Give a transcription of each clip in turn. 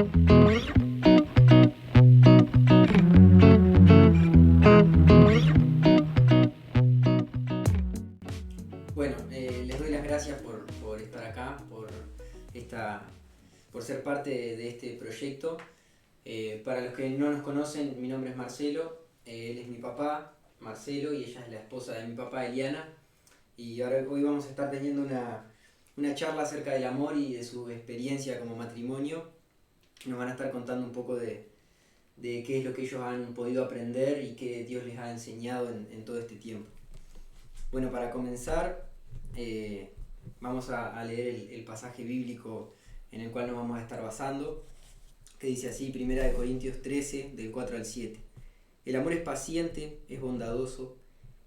Bueno, les doy las gracias por estar acá, por ser parte de este proyecto. Para los que no nos conocen, mi nombre es Marcelo, él es mi papá, Marcelo, y ella es la esposa de mi papá, Eliana. Y hoy vamos a estar teniendo una charla acerca del amor y de su experiencia como matrimonio. Nos van a estar contando un poco de qué es lo que ellos han podido aprender y qué Dios les ha enseñado en todo este tiempo. Bueno, para comenzar, vamos a leer el pasaje bíblico en el cual nos vamos a estar basando, que dice así, 1 Corintios 13, del 4 al 7. El amor es paciente, es bondadoso.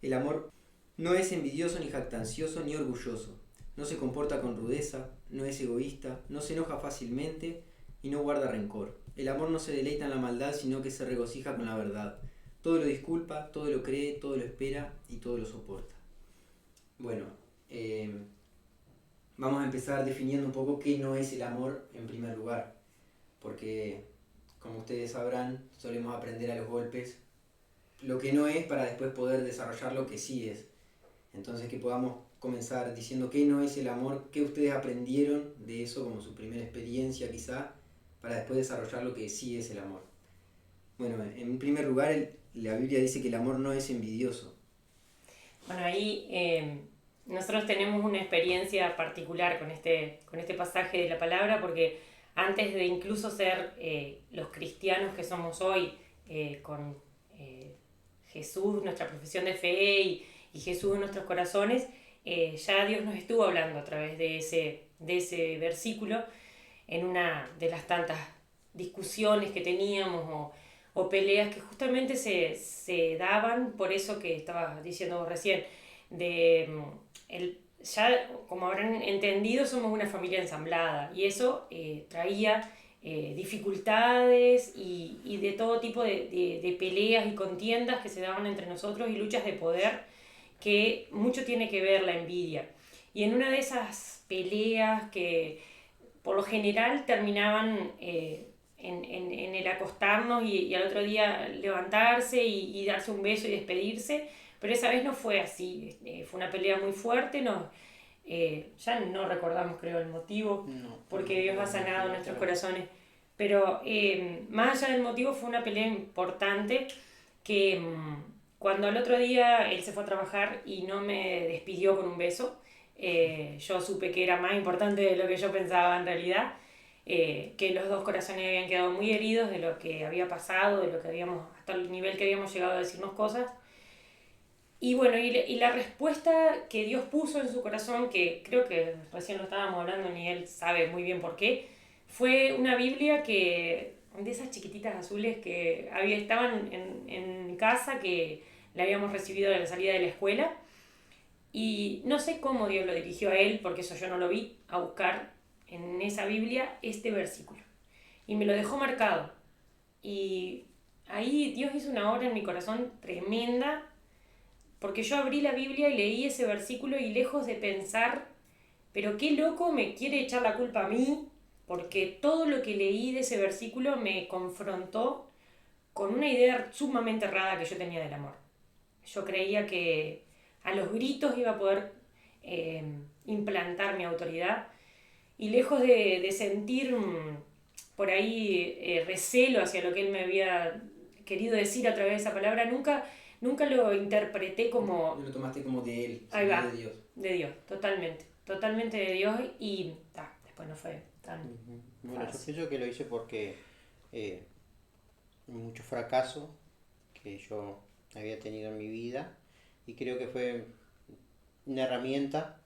El amor no es envidioso, ni jactancioso, ni orgulloso. No se comporta con rudeza, no es egoísta, no se enoja fácilmente y no guarda rencor. El amor no se deleita en la maldad, sino que se regocija con la verdad. Todo lo disculpa, todo lo cree, todo lo espera y todo lo soporta. Bueno, vamos a empezar definiendo un poco qué no es el amor en primer lugar, porque como ustedes sabrán, solemos aprender a los golpes lo que no es para después poder desarrollar lo que sí es. Entonces que podamos comenzar diciendo qué no es el amor, qué ustedes aprendieron de eso como su primera experiencia quizá, para después desarrollar lo que sí es el amor. Bueno, en primer lugar, la Biblia dice que el amor no es envidioso. Bueno, ahí nosotros tenemos una experiencia particular con este pasaje de la palabra, porque antes de incluso ser los cristianos que somos hoy, con Jesús, nuestra profesión de fe y Jesús en nuestros corazones, ya Dios nos estuvo hablando a través de ese versículo en una de las tantas discusiones que teníamos o peleas que justamente se daban por eso que estaba diciendo vos recién, de ya como habrán entendido somos una familia ensamblada y eso traía dificultades y de todo tipo de peleas y contiendas que se daban entre nosotros y luchas de poder que mucho tiene que ver la envidia. Y en una de esas peleas que por lo general terminaban en el acostarnos y al otro día levantarse y darse un beso y despedirse, pero esa vez no fue así, fue una pelea muy fuerte, ya no recordamos creo el motivo, No, porque no Dios ha recuerdo muy sanado bien, nuestros pero corazones, pero más allá del motivo fue una pelea importante que cuando al otro día él se fue a trabajar y no me despidió con un beso, yo supe que era más importante de lo que yo pensaba en realidad, que los dos corazones habían quedado muy heridos de lo que había pasado, de lo que habíamos, hasta el nivel que habíamos llegado a decirnos cosas. Y bueno, y la respuesta que Dios puso en su corazón, que creo que recién lo estábamos hablando, ni él sabe muy bien por qué, fue una Biblia que, de esas chiquititas azules que estaban en casa, que la habíamos recibido a la salida de la escuela. Y no sé cómo Dios lo dirigió a él, porque eso yo no lo vi, a buscar en esa Biblia este versículo. Y me lo dejó marcado. Y ahí Dios hizo una obra en mi corazón tremenda, porque yo abrí la Biblia y leí ese versículo y lejos de pensar, pero qué loco me quiere echar la culpa a mí, porque todo lo que leí de ese versículo me confrontó con una idea sumamente errada que yo tenía del amor. Yo creía que a los gritos iba a poder eh, implantar mi autoridad y lejos de sentir por ahí recelo hacia lo que él me había querido decir a través de esa palabra, nunca lo interpreté no como, lo tomaste como de él, ahí sino de va, Dios. de Dios, totalmente de Dios y después no fue tan Ujú. Bueno, yo fácil. pienso que lo hice porque eh, mucho fracaso que yo había tenido en mi vida y creo que fue una herramienta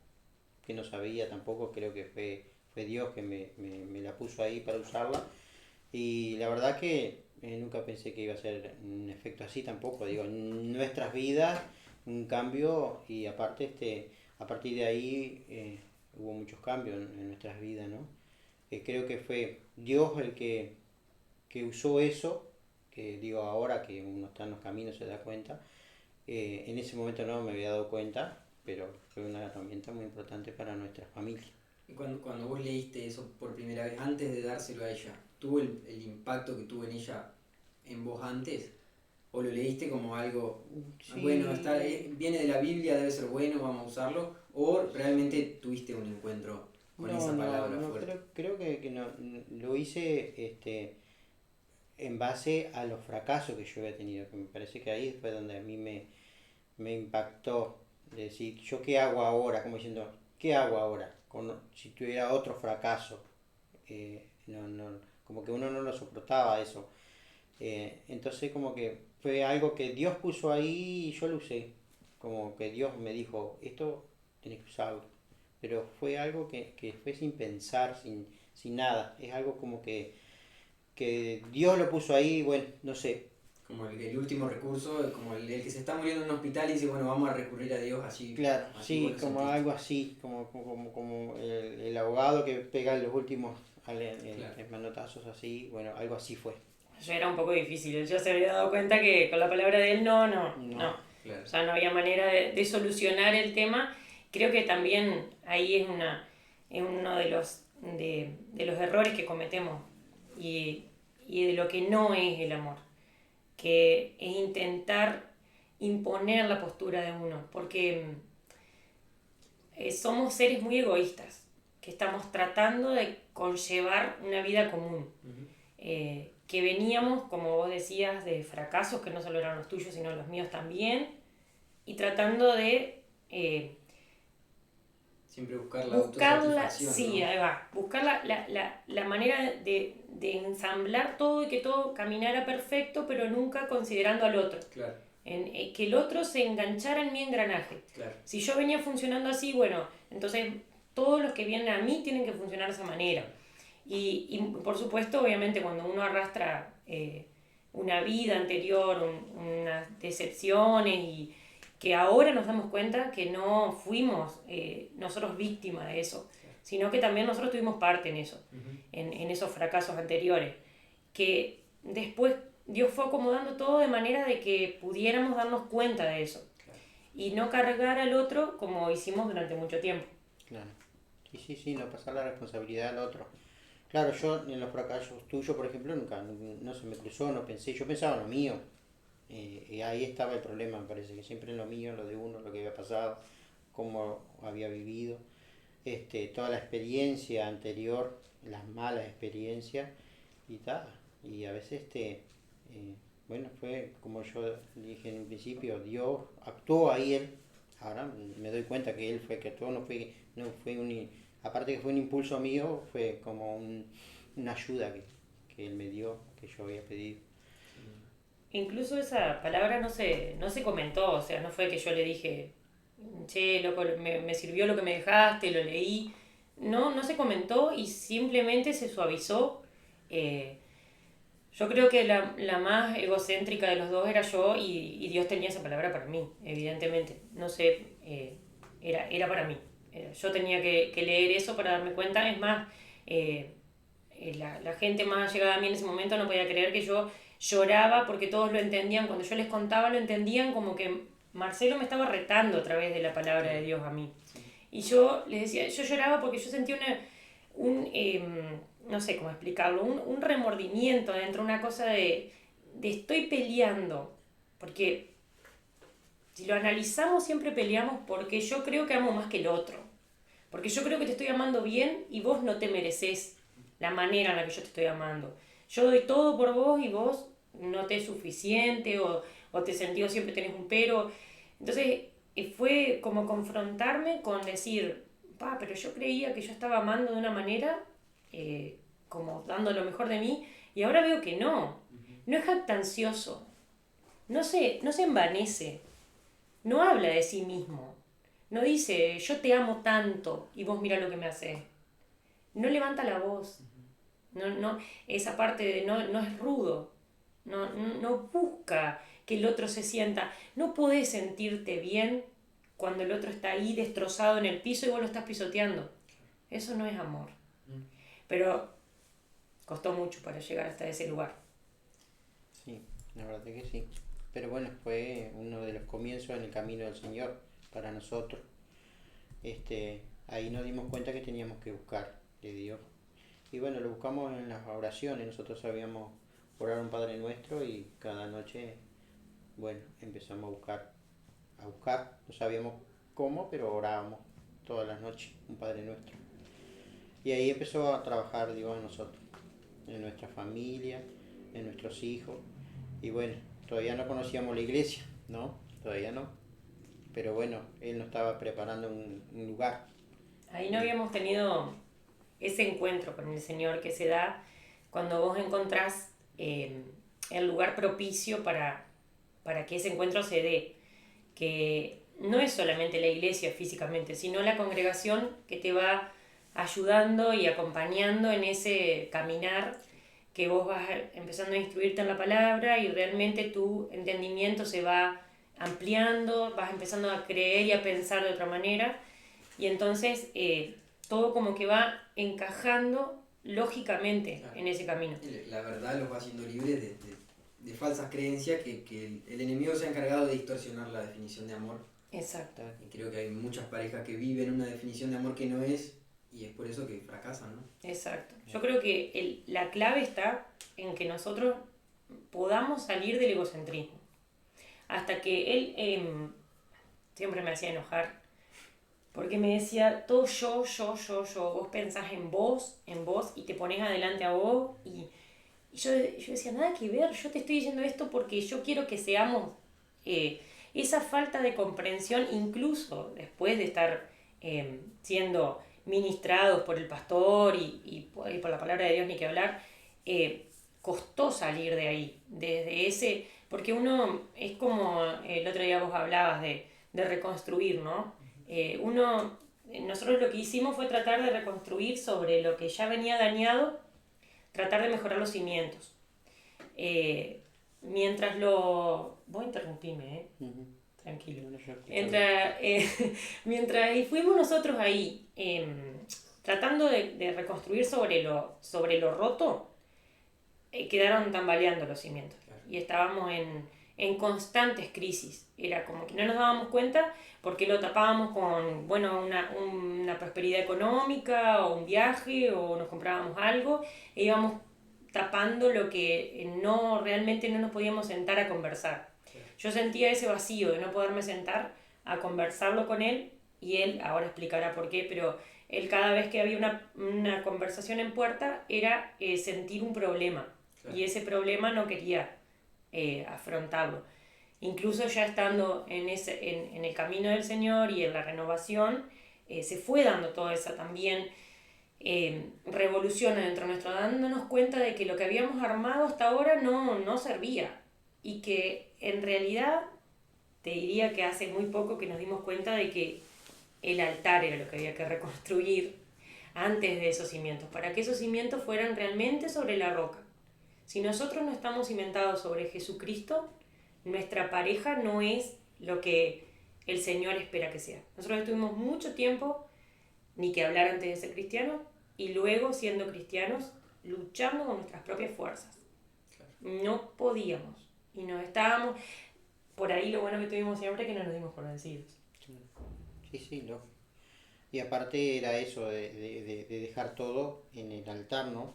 que no sabía tampoco, creo que fue Dios que me la puso ahí para usarla y la verdad que nunca pensé que iba a ser un efecto así tampoco, digo, en nuestras vidas un cambio y aparte a partir de ahí hubo muchos cambios en nuestras vidas, ¿no? Creo que fue Dios el que usó eso, que digo ahora que uno está en los caminos se da cuenta, en ese momento no me había dado cuenta, pero fue una herramienta muy importante para nuestra familia. Cuando vos leíste eso por primera vez, antes de dárselo a ella, ¿tuvo el impacto que tuvo en ella en vos antes? ¿O lo leíste como algo, Sí, bueno, viene de la Biblia, debe ser bueno, vamos a usarlo? ¿O realmente tuviste un encuentro con esa palabra fuerte? creo que no, lo hice en base a los fracasos que yo había tenido, que me parece que ahí fue donde a mí me impactó, de decir, ¿yo qué hago ahora? Como diciendo, ¿qué hago ahora? Si tuviera otro fracaso, como que uno no lo soportaba eso. Entonces como que fue algo que Dios puso ahí y yo lo usé. Como que Dios me dijo, esto tenés que usarlo. Pero fue algo que fue sin pensar, sin nada. Es algo como que Dios lo puso ahí, bueno, no sé. Como el último recurso, como el que se está muriendo en un hospital y dice, bueno, vamos a recurrir a Dios, Claro, así vos sí, lo como sentiste. algo así, como el abogado que pega los últimos Claro, manotazos así, bueno, algo así fue. Yo era un poco difícil, él ya se había dado cuenta que con la palabra de él no. No, claro. O sea, no había manera de solucionar el tema. Creo que también ahí es uno de los errores que cometemos y, y de lo que no es el amor, que es intentar imponer la postura de uno, porque somos seres muy egoístas, que estamos tratando de conllevar una vida común. Ujú. Que veníamos, como vos decías, de fracasos que no solo eran los tuyos, sino los míos también, y tratando de Siempre buscar la buscarla, autosatisfacción, sí, ¿no? ahí va, buscar la manera de ensamblar todo y que todo caminara perfecto, pero nunca considerando al otro. Claro, Que el otro se enganchara en mi engranaje. claro. Si yo venía funcionando así, bueno, entonces todos los que vienen a mí tienen que funcionar de esa manera. Y por supuesto, obviamente, cuando uno arrastra una vida anterior, unas decepciones y que ahora nos damos cuenta que no fuimos nosotros víctimas de eso, sino que también nosotros tuvimos parte en eso, Ujú. en esos fracasos anteriores, que después Dios fue acomodando todo de manera de que pudiéramos darnos cuenta de eso Claro. y no cargar al otro como hicimos durante mucho tiempo. claro. Sí, no pasar la responsabilidad al otro. Claro, yo en los fracasos tuyos, por ejemplo, nunca, no se me cruzó, no pensé, yo pensaba en lo mío. Y ahí estaba el problema, me parece, que siempre en lo mío, lo de uno, lo que había pasado, cómo había vivido, toda la experiencia anterior, las malas experiencias y tal. Y a veces, bueno, fue como yo dije en un principio, Dios actuó ahí él. Ahora me doy cuenta que él fue que actuó, no fue aparte que fue un impulso mío, fue como una ayuda que él me dio, que yo había pedido. Incluso esa palabra no se comentó, o sea, no fue que yo le dije, che, loco, me sirvió lo que me dejaste, lo leí. No se comentó y simplemente se suavizó. Eh, yo creo que la más egocéntrica de los dos era yo y Dios tenía esa palabra para mí, evidentemente. No sé, era para mí. Yo tenía que leer eso para darme cuenta. Es más, la gente más llegada a mí en ese momento no podía creer que yo lloraba porque todos lo entendían. Cuando yo les contaba lo entendían como que Marcelo me estaba retando a través de la palabra de Dios a mí. Y yo les decía, yo lloraba porque yo sentía no sé cómo explicarlo, un remordimiento dentro, una cosa de estoy peleando. Porque si lo analizamos siempre peleamos porque yo creo que amo más que el otro. Porque yo creo que te estoy amando bien y vos no te mereces la manera en la que yo te estoy amando. Yo doy todo por vos y vos no te es suficiente o te sentís siempre tenés un pero. Entonces fue como confrontarme con decir, pero yo creía que yo estaba amando de una manera, como dando lo mejor de mí, y ahora veo que no. No es jactancioso, no se envanece, no habla de sí mismo, no dice yo te amo tanto y vos mira lo que me haces. No levanta la voz, no, esa parte de no es rudo, no busca que el otro se sienta. No podés sentirte bien cuando el otro está ahí destrozado en el piso y vos lo estás pisoteando. Eso no es amor. Pero costó mucho para llegar hasta ese lugar. Sí, la verdad que sí. Pero bueno, fue uno de los comienzos en el camino del Señor para nosotros. ahí nos dimos cuenta que teníamos que buscar de Dios. Y bueno, lo buscamos en las oraciones. Nosotros sabíamos orar un Padre Nuestro y cada noche, bueno, empezamos a buscar. No sabíamos cómo, pero orábamos todas las noches un Padre Nuestro. Y ahí empezó a trabajar Dios en nosotros, en nuestra familia, en nuestros hijos. Y bueno, todavía no conocíamos la iglesia, ¿no? Todavía no. Pero bueno, Él nos estaba preparando un lugar. Ahí no habíamos tenido ese encuentro con el Señor que se da cuando vos encontrás el lugar propicio para que ese encuentro se dé. Que no es solamente la iglesia físicamente, sino la congregación que te va ayudando y acompañando en ese caminar, que vos vas empezando a instruirte en la palabra y realmente tu entendimiento se va ampliando, vas empezando a creer y a pensar de otra manera, y entonces todo como que va encajando lógicamente en ese camino. La verdad los va haciendo libres de falsas creencias que el enemigo se ha encargado de distorsionar la definición de amor. Exacto. Y creo que hay muchas parejas que viven una definición de amor que no es, y es por eso que fracasan, ¿no? Exacto. Yo creo que la clave está en que nosotros podamos salir del egocentrismo. Hasta que él siempre me hacía enojar, porque me decía, todo yo, vos pensás en vos, y te pones adelante a vos, y yo decía, nada que ver, yo te estoy diciendo esto porque yo quiero que seamos esa falta de comprensión, incluso después de estar siendo ministrados por el pastor y por la palabra de Dios, ni que hablar, costó salir de ahí, desde ese, porque uno es como el otro día vos hablabas de reconstruir, ¿no? Nosotros lo que hicimos fue tratar de reconstruir sobre lo que ya venía dañado, tratar de mejorar los cimientos. Vos interrumpime, tranquilo. Mientras fuimos nosotros ahí tratando de reconstruir sobre lo roto, quedaron tambaleando los cimientos. Claro. Y estábamos en constantes crisis. Era como que no nos dábamos cuenta porque lo tapábamos con, bueno, una prosperidad económica o un viaje o nos comprábamos algo e íbamos tapando lo que realmente no nos podíamos sentar a conversar. Sí. Yo sentía ese vacío de no poderme sentar a conversarlo con él, y él ahora explicará por qué, pero él cada vez que había una conversación en puerta era sentir un problema. Claro. Y ese problema no quería afrontarlo. Incluso ya estando en el camino del Señor y en la renovación, se fue dando toda esa también revolución dentro nuestro, dándonos cuenta de que lo que habíamos armado hasta ahora no servía, y que en realidad te diría que hace muy poco que nos dimos cuenta de que el altar era lo que había que reconstruir antes de esos cimientos, para que esos cimientos fueran realmente sobre la roca. Si nosotros no estamos cimentados sobre Jesucristo, nuestra pareja no es lo que el Señor espera que sea. Nosotros estuvimos mucho tiempo, ni que hablar antes de ser cristianos, y luego siendo cristianos, luchando con nuestras propias fuerzas. Claro. No podíamos, y nos estábamos, por ahí lo bueno que tuvimos siempre es que no nos dimos por vencidos. Sí, no. Y aparte era eso, de dejar todo en el altar, ¿no?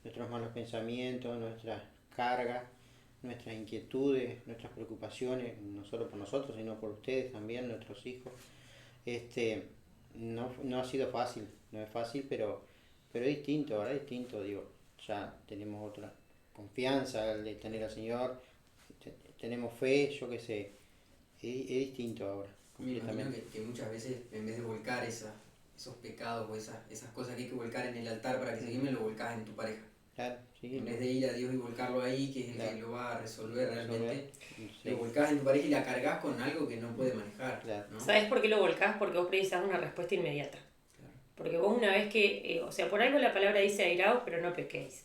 Nuestros malos pensamientos, nuestras cargas, nuestras inquietudes, nuestras preocupaciones, no solo por nosotros, sino por ustedes también, nuestros hijos. No ha sido fácil, no es fácil, pero es distinto, ahora es distinto, digo, ya tenemos otra confianza de tener al Señor, tenemos fe, yo qué sé, es distinto ahora. Me imagino que muchas veces, en vez de volcar esos pecados o esas cosas que hay que volcar en el altar para que se quemen, lo volcás en tu pareja. Claro, sí. En vez de ir a Dios y volcarlo ahí, que es el que lo va a resolver realmente, sí. Lo volcás en tu pareja y la cargas con algo que no puede manejar. Claro. ¿No? ¿Sabes por qué lo volcás? Porque vos precisás una respuesta inmediata. Claro. Porque vos una vez que, por algo la palabra dice airaos, pero no pequéis.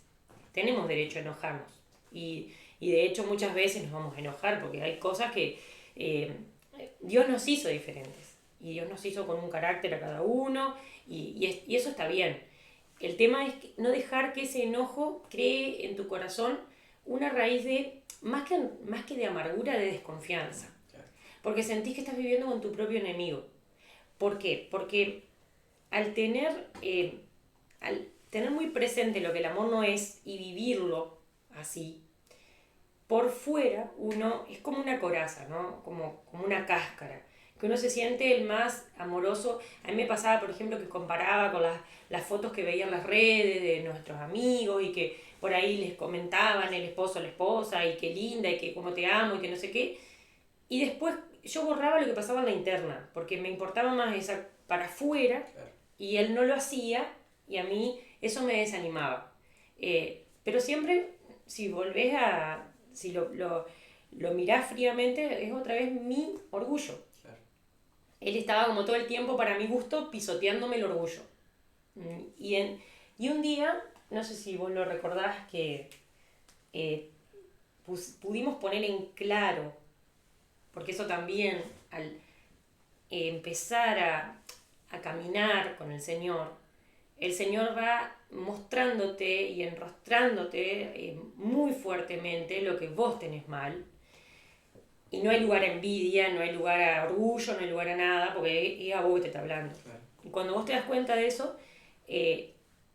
Tenemos derecho a enojarnos. Y de hecho muchas veces nos vamos a enojar porque hay cosas que Dios nos hizo diferentes. Y Dios nos hizo con un carácter a cada uno, y eso está bien. El tema es no dejar que ese enojo cree en tu corazón una raíz de, más que de amargura, de desconfianza. Claro. Porque sentís que estás viviendo con tu propio enemigo. ¿Por qué? Porque al tener, al tener muy presente lo que el amor no es y vivirlo así, por fuera uno es como una coraza, ¿no? Como una cáscara, que uno se siente el más amoroso. A mí me pasaba, por ejemplo, que comparaba con las fotos que veía en las redes de nuestros amigos y que por ahí les comentaban el esposo o la esposa y qué linda y que cómo te amo y que no sé qué. Y después yo borraba lo que pasaba en la interna, porque me importaba más esa para afuera Claro. y él no lo hacía y a mí eso me desanimaba. Pero siempre, si volvés a, si lo mirás fríamente, es otra vez mi orgullo. Claro. Él estaba como todo el tiempo, para mi gusto, pisoteándome el orgullo. Y un día, no sé si vos lo recordás, que eh, pudimos poner en claro, porque eso también, al empezar a caminar con el Señor va mostrándote y enrostrándote muy fuertemente lo que vos tenés mal. Y no hay lugar a envidia, no hay lugar a orgullo, no hay lugar a nada, porque es a vos que te está hablando. Claro. Y cuando vos te das cuenta de eso,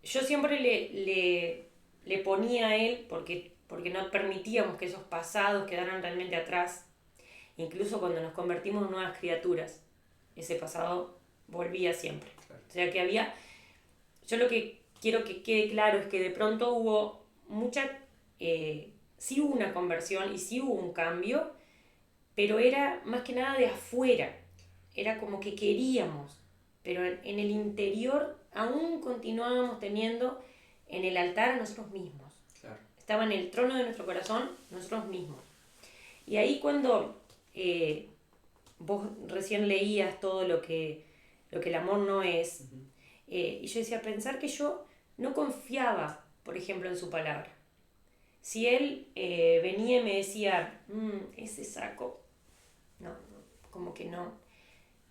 yo siempre le ponía a él, porque no permitíamos que esos pasados quedaran realmente atrás. Incluso cuando nos convertimos en nuevas criaturas, ese pasado volvía siempre. Claro. O sea que había... Yo lo que quiero que quede claro es que de pronto hubo mucha... sí hubo una conversión y sí hubo un cambio, pero era más que nada de afuera. Era como que queríamos, pero en el interior aún continuábamos teniendo en el altar a nosotros mismos. Claro. Estaba en el trono de nuestro corazón nosotros mismos. Y ahí cuando vos recién leías todo lo que el amor no es, Ujú. y yo decía, pensar que yo no confiaba, por ejemplo, en su palabra. Si él venía y me decía, ese saco, no, como que no.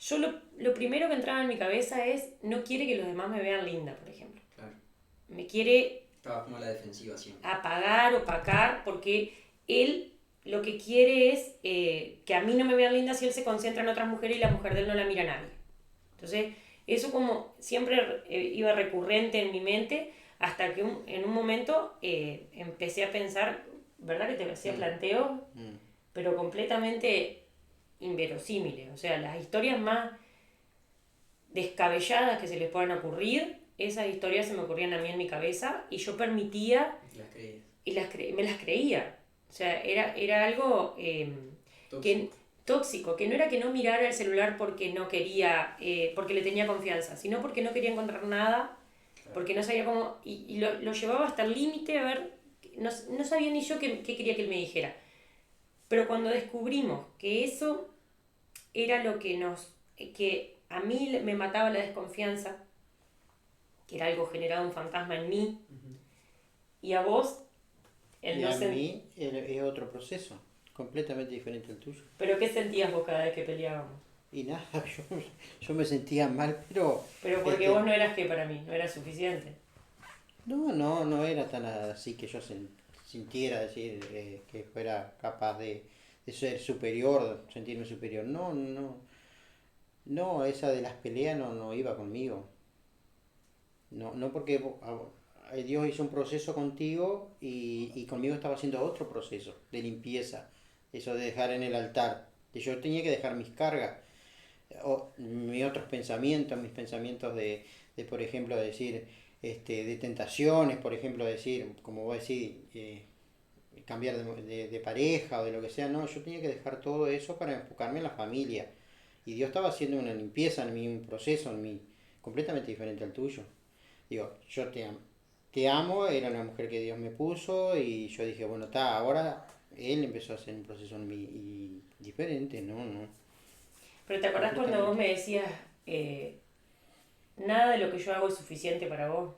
Yo lo primero que entraba en mi cabeza es, no quiere que los demás me vean linda, por ejemplo. Claro. Me quiere Estaba como a la defensiva siempre. apagar, opacar, porque él lo que quiere es que a mí no me vean linda si él se concentra en otras mujeres y la mujer de él no la mira a nadie. Entonces, eso como siempre iba recurrente en mi mente, hasta que en un momento empecé a pensar, ¿verdad que te hacía planteos? Pero completamente inverosímiles. O sea, las historias más descabelladas que se les puedan ocurrir, esas historias se me ocurrían a mí en mi cabeza y yo permitía Las creías. y me las creía. O sea, era algo Tóxico. tóxico, que no era que no mirara el celular porque no quería, porque le tenía confianza, sino porque no quería encontrar nada, Claro. porque no sabía cómo, y lo llevaba hasta el límite, a ver, no sabía ni yo qué quería que él me dijera. Pero cuando descubrimos que eso era lo que a mí me mataba la desconfianza, que era algo generado un fantasma en mí, Ujú. y a vos, el Y no a sen- mí es otro proceso, completamente diferente al tuyo. ¿Pero qué sentías vos cada vez que peleábamos? Y nada, yo me sentía mal, pero... Pero porque este, vos no eras que para mí, no eras suficiente. no era tan así que yo sintiera decir que fuera capaz de ser superior, sentirme superior. No, esa de las peleas no iba conmigo. No porque Dios hizo un proceso contigo y conmigo estaba haciendo otro proceso de limpieza, eso de dejar en el altar, que yo tenía que dejar mis cargas, mis otros pensamientos, mis pensamientos por ejemplo, decir, de tentaciones, por ejemplo, decir, como vos decís, cambiar de pareja o de lo que sea, no, yo tenía que dejar todo eso para enfocarme en la familia. Y Dios estaba haciendo una limpieza en mí, un proceso en mí, completamente diferente al tuyo. Digo, yo te amo, era una mujer que Dios me puso y yo dije, bueno, ahora Él empezó a hacer un proceso en mí y diferente, no, Pero ¿te acordás cuando vos me decías, nada de lo que yo hago es suficiente para vos?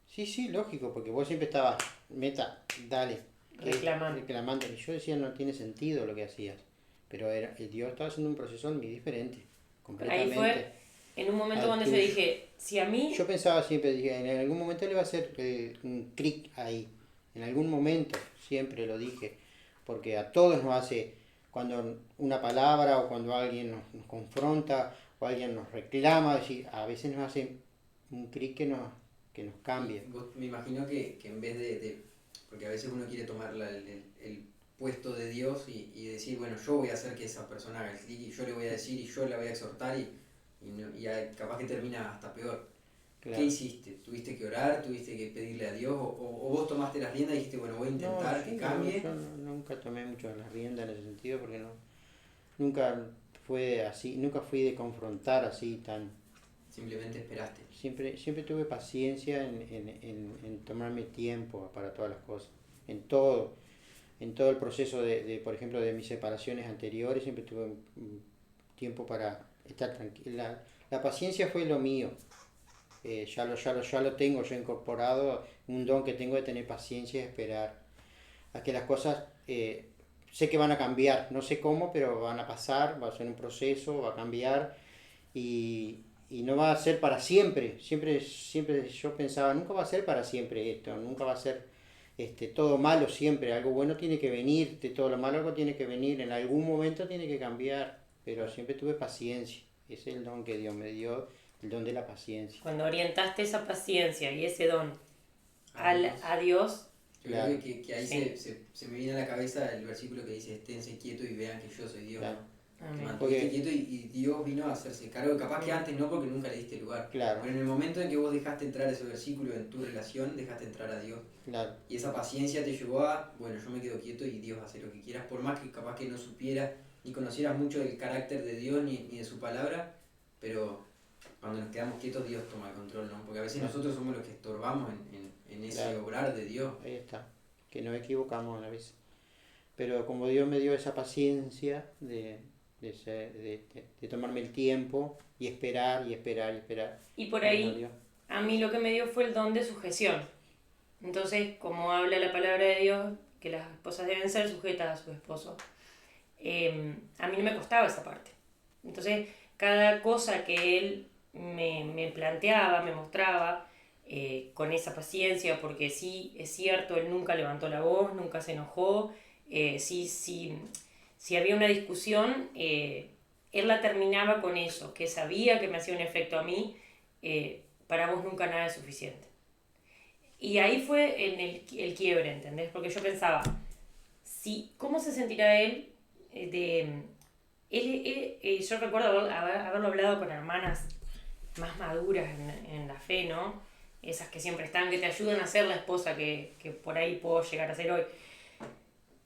Sí, lógico, porque vos siempre estabas, dale, Reclamando. y yo decía, no tiene sentido lo que hacías, pero Dios estaba haciendo un proceso en mí diferente, Ahí completamente. fue en un momento al donde yo tuyo. dije, si a mí... Yo pensaba siempre, dije, en algún momento le va a hacer un clic ahí. En algún momento, siempre lo dije. Porque a todos nos hace, cuando una palabra o cuando alguien nos confronta o alguien nos reclama, es decir, a veces nos hace un clic que nos cambia. Y vos, me imagino que en vez porque a veces uno quiere tomar el puesto de Dios y decir, bueno, yo voy a hacer que esa persona haga el clic y yo le voy a decir y yo la voy a exhortar capaz que termina hasta peor. Claro. ¿Qué hiciste? ¿Tuviste que orar? ¿Tuviste que pedirle a Dios? ¿O vos tomaste las riendas y dijiste, bueno, voy a intentar que cambie? Yo nunca tomé mucho las riendas en ese sentido porque nunca fue así, nunca fui de confrontar así tan... Simplemente esperaste. Siempre tuve paciencia en tomarme tiempo para todas las cosas, en todo el proceso por ejemplo, de mis separaciones anteriores, siempre tuve un tiempo para estar tranquila. La paciencia fue lo mío. Ya lo tengo yo incorporado, un don que tengo de tener paciencia y esperar a que las cosas, sé que van a cambiar, no sé cómo, pero van a pasar, va a ser un proceso, va a cambiar y no va a ser para siempre. Siempre yo pensaba, nunca va a ser para siempre esto, nunca va a ser todo malo siempre, algo bueno tiene que venir, de todo lo malo algo tiene que venir, en algún momento tiene que cambiar, pero siempre tuve paciencia, ese es el don que Dios me dio, el don de la paciencia. Cuando orientaste esa paciencia y ese don a Dios, yo claro. creo que ahí sí. se me viene a la cabeza el versículo que dice, esténse quietos y vean que yo soy Dios. Claro. ¿No? Te mantuviste quieto y Dios vino a hacerse cargo, capaz que antes no porque nunca le diste lugar. Claro. Pero en el momento en que vos dejaste entrar ese versículo en tu relación, dejaste entrar a Dios. Claro. Y esa paciencia te llevó a, bueno, yo me quedo quieto y Dios hace lo que quieras, por más que capaz que no supieras ni conocieras mucho del carácter de Dios ni de su palabra, pero cuando nos quedamos quietos Dios toma el control, ¿no? Porque a veces nosotros somos los que estorbamos en ese obrar de Dios. Ahí está, que nos equivocamos a veces. Pero como Dios me dio esa paciencia de tomarme el tiempo y esperar. Y por ahí, a mí lo que me dio fue el don de sujeción. Entonces, como habla la palabra de Dios, que las esposas deben ser sujetas a su esposo, a mí no me costaba esa parte. Entonces, cada cosa que él me planteaba, me mostraba, con esa paciencia, porque sí, es cierto, él nunca levantó la voz, nunca se enojó, si había una discusión, él la terminaba con eso, que sabía que me hacía un efecto a mí, para vos nunca nada es suficiente. Y ahí fue en el quiebre, ¿entendés? Porque yo pensaba, ¿cómo se sentirá él? Yo recuerdo haberlo hablado con hermanas más maduras en la fe, ¿no? Esas que siempre están, que te ayudan a ser la esposa que por ahí puedo llegar a ser hoy.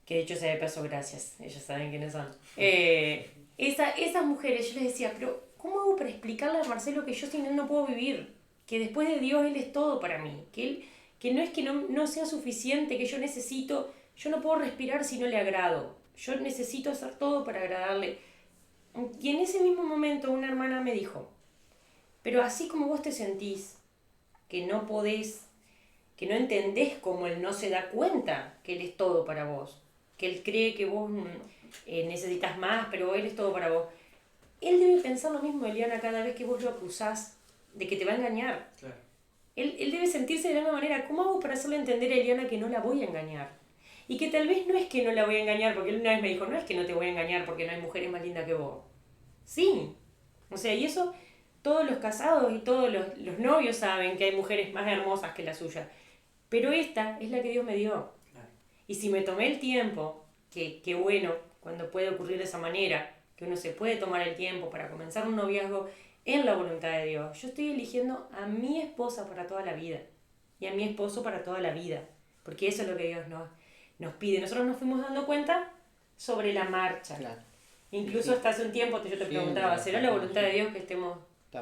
Que de hecho sea de paso, gracias, ellas saben quiénes son. Esas mujeres, yo les decía, pero ¿cómo hago para explicarle a Marcelo que yo sin él no puedo vivir? Que después de Dios él es todo para mí, que no es que no sea suficiente, que yo no puedo respirar si no le agrado, yo necesito hacer todo para agradarle. Y en ese mismo momento una hermana me dijo, pero así como vos te sentís, que no podés, que no entendés cómo él no se da cuenta que él es todo para vos, que él cree que vos necesitas más, pero él es todo para vos. Él debe pensar lo mismo, Eliana, cada vez que vos lo acusás de que te va a engañar. Claro. Él debe sentirse de la misma manera. ¿Cómo hago para hacerle entender a Eliana que no la voy a engañar? Y que tal vez no es que no la voy a engañar, porque él una vez me dijo, no es que no te voy a engañar porque no hay mujeres más lindas que vos. Sí. O sea, y eso todos los casados y todos los novios saben que hay mujeres más hermosas que la suya. Pero esta es la que Dios me dio. Claro. Y si me tomé el tiempo, que bueno, cuando puede ocurrir de esa manera, que uno se puede tomar el tiempo para comenzar un noviazgo en la voluntad de Dios. Yo estoy eligiendo a mi esposa para toda la vida y a mi esposo para toda la vida, porque eso es lo que Dios nos pide. Nosotros nos fuimos dando cuenta sobre la marcha. Claro. Incluso hasta hace un tiempo yo te preguntaba, ¿será la voluntad de Dios que estemos...?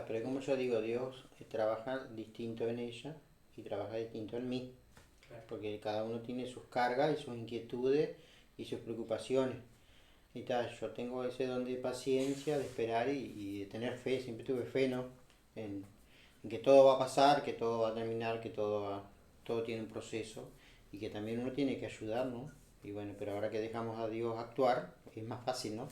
Pero como yo digo, Dios trabaja distinto en ella y trabaja distinto en mí. Claro. Porque cada uno tiene sus cargas y sus inquietudes y sus preocupaciones. Y yo tengo ese don de paciencia, de esperar y de tener fe, siempre tuve fe, ¿no? En que todo va a pasar, que todo va a terminar, que todo tiene un proceso y que también uno tiene que ayudar, ¿no? Y bueno, pero ahora que dejamos a Dios actuar, es más fácil, ¿no?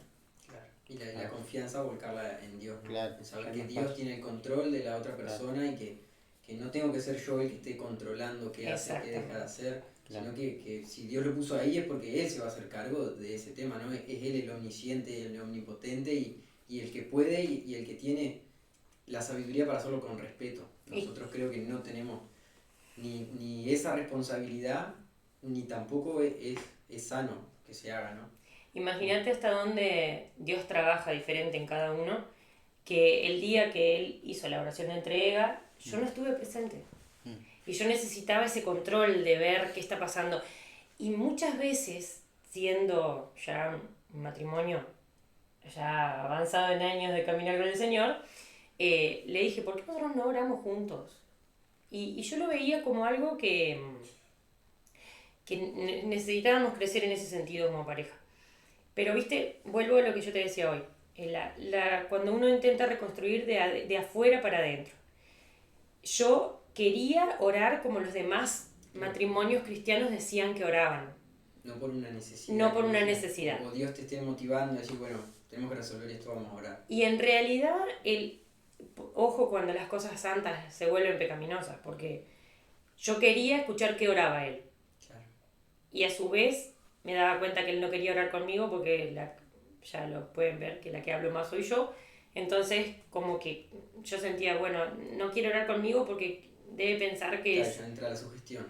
Claro. Y la confianza volcarla en Dios, ¿no? Claro. En saber que Dios tiene el control de la otra persona, claro. Y que no tengo que ser yo el que esté controlando qué hace, qué deja de hacer. Claro. Sino que si Dios lo puso ahí es porque Él se va a hacer cargo de ese tema, ¿no? Es Él el omnisciente, el omnipotente y y el que puede y el que tiene la sabiduría para hacerlo con respeto. Nosotros creo que no tenemos ni esa responsabilidad, ni tampoco es sano que se haga, ¿no? Imagínate hasta dónde Dios trabaja diferente en cada uno, que el día que Él hizo la oración de entrega, yo no estuve presente. Y yo necesitaba ese control de ver qué está pasando. Y muchas veces, siendo ya un matrimonio ya avanzado en años de caminar con el Señor, le dije, ¿por qué nosotros no oramos juntos? Y yo lo veía como algo que necesitábamos crecer en ese sentido como pareja. Pero, viste, vuelvo a lo que yo te decía hoy. Cuando uno intenta reconstruir de afuera para adentro. Yo quería orar como los demás matrimonios cristianos decían que oraban. No por una necesidad. No por una necesidad. O Dios te esté motivando a decir, bueno, tenemos que resolver esto, vamos a orar. Y en realidad, ojo cuando las cosas santas se vuelven pecaminosas, porque yo quería escuchar qué oraba él. Claro. Y a su vez me daba cuenta que él no quería orar conmigo porque ya lo pueden ver que la que hablo más soy yo. Entonces como que yo sentía, bueno, no quiere orar conmigo porque debe pensar que claro, ya entra la sugestión.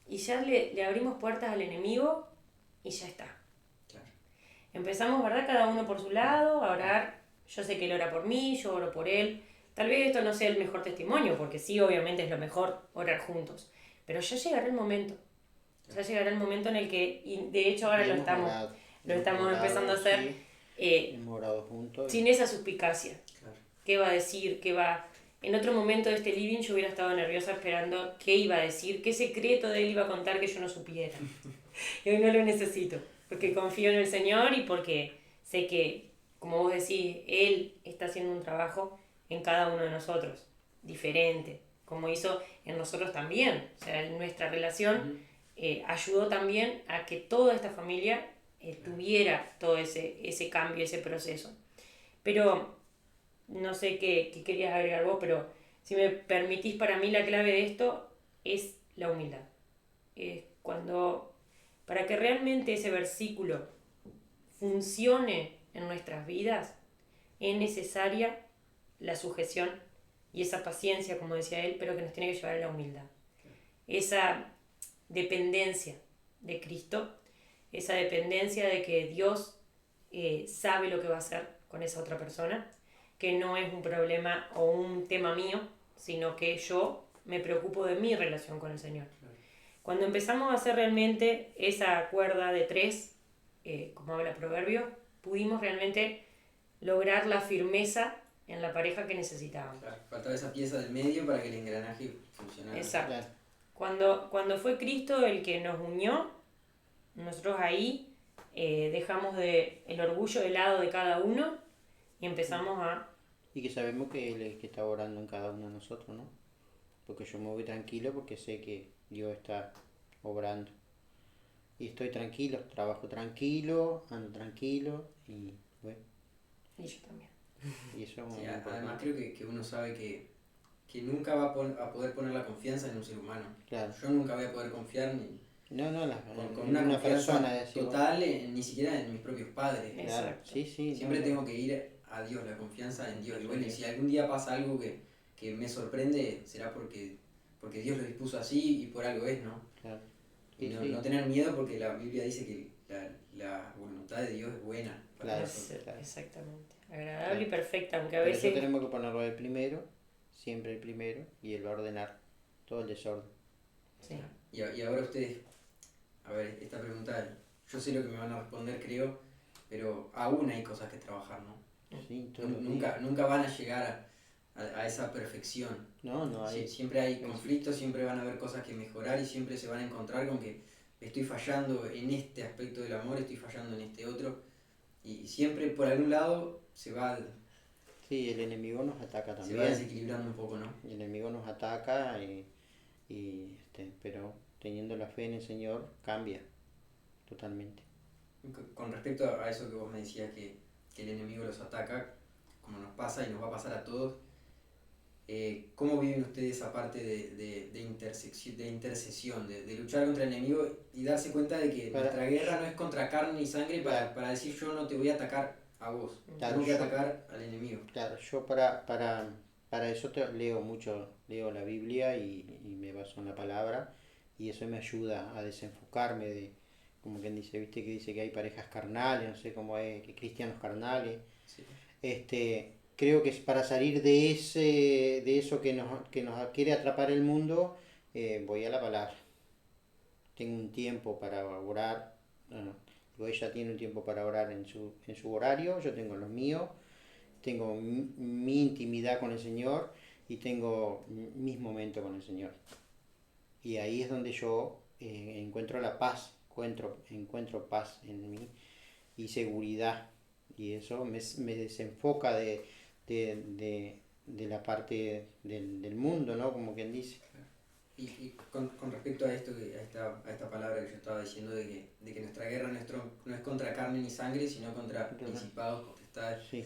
Y ya le abrimos puertas al enemigo y ya está. Claro. Empezamos, ¿verdad? Cada uno por su lado a orar. Yo sé que él ora por mí, yo oro por él. Tal vez esto no sea el mejor testimonio, porque sí, obviamente es lo mejor orar juntos. Pero ya llegará el momento. Ya llegará el momento en el que, y de hecho ahora lo estamos empezando a hacer. Sí. Hemos orado juntos. Sin esa suspicacia. Claro. ¿Qué va a decir? ¿Qué va? En otro momento de este living yo hubiera estado nerviosa esperando qué iba a decir, qué secreto de él iba a contar que yo no supiera. Y hoy no lo necesito, porque confío en el Señor y porque sé que, como vos decís, Él está haciendo un trabajo en cada uno de nosotros, diferente, como hizo en nosotros también. O sea, en nuestra relación ayudó también a que toda esta familia tuviera todo ese cambio, ese proceso. Pero no sé qué querías agregar vos, pero si me permitís, para mí la clave de esto es la humildad. Para que realmente ese versículo funcione en nuestras vidas, es necesaria la sujeción y esa paciencia, como decía él, pero que nos tiene que llevar a la humildad. Esa dependencia de Cristo, esa dependencia de que Dios sabe lo que va a hacer con esa otra persona, que no es un problema o un tema mío, sino que yo me preocupo de mi relación con el Señor. Claro. Cuando empezamos a hacer realmente esa cuerda de tres, como habla Proverbio, pudimos realmente lograr la firmeza en la pareja que necesitábamos. Claro, faltaba esa pieza del medio para que el engranaje funcionara. Exacto. Cuando fue Cristo el que nos unió, nosotros ahí dejamos el orgullo de lado de cada uno y empezamos a... Y que sabemos que Él es el que está orando en cada uno de nosotros, ¿no? Porque yo me voy tranquilo porque sé que Dios está obrando. Y estoy tranquilo, trabajo tranquilo, ando tranquilo y bueno. Y yo también. Y eso sí, además creo que uno sabe que nunca va a poder poner la confianza en un ser humano. Claro. Yo nunca voy a poder confiar con una confianza persona total, ni siquiera en mis propios padres. Claro. Sí, siempre tengo que ir a Dios, la confianza en Dios. Y bueno, y si algún día pasa algo que me sorprende, será porque Dios lo dispuso así y por algo es, ¿no? Claro. Y no tener miedo porque la Biblia dice que la voluntad de Dios es buena para nosotros. Claro. Exactamente. Agradable y perfecta, aunque a veces... Por eso tenemos que ponerlo el primero, siempre el primero, y Él va a ordenar todo el desorden. Sí. Y ahora ustedes, a ver, esta pregunta, yo sé lo que me van a responder, creo, pero aún hay cosas que trabajar, ¿no? Sí, nunca van a llegar a esa perfección. No hay. Siempre hay conflictos, siempre van a haber cosas que mejorar y siempre se van a encontrar con que estoy fallando en este aspecto del amor, estoy fallando en este otro. Y siempre por algún lado se va... Sí, el enemigo nos ataca también. Se va desequilibrando un poco, ¿no? El enemigo nos ataca pero teniendo la fe en el Señor cambia totalmente. Con respecto a eso que vos me decías que el enemigo los ataca, como nos pasa y nos va a pasar a todos, ¿cómo viven ustedes esa parte de intercesión, de luchar contra el enemigo y darse cuenta de que nuestra guerra no es contra carne y sangre para decir yo no te voy a atacar a vos. Claro, Tengo que yo- atacar al enemigo. Claro, yo para eso leo mucho, leo la Biblia y me baso en la palabra y eso me ayuda a desenfocarme de, como quien dice, viste que dice que hay parejas carnales, no sé cómo es, que cristianos carnales. Sí. Creo que es para salir de eso que nos quiere atrapar el mundo, voy a la palabra. Tengo un tiempo para orar, bueno, digo, ella tiene un tiempo para orar en su horario, yo tengo los míos, tengo mi intimidad con el Señor y tengo mis momentos con el Señor. Y ahí es donde yo encuentro la paz, encuentro paz en mí y seguridad. Y eso me desenfoca de la parte del mundo, ¿no? Como quien dice. Y con respecto a esto, a esta palabra que yo estaba diciendo, de que nuestra guerra no es contra carne ni sangre, sino contra principados, potestades. Sí,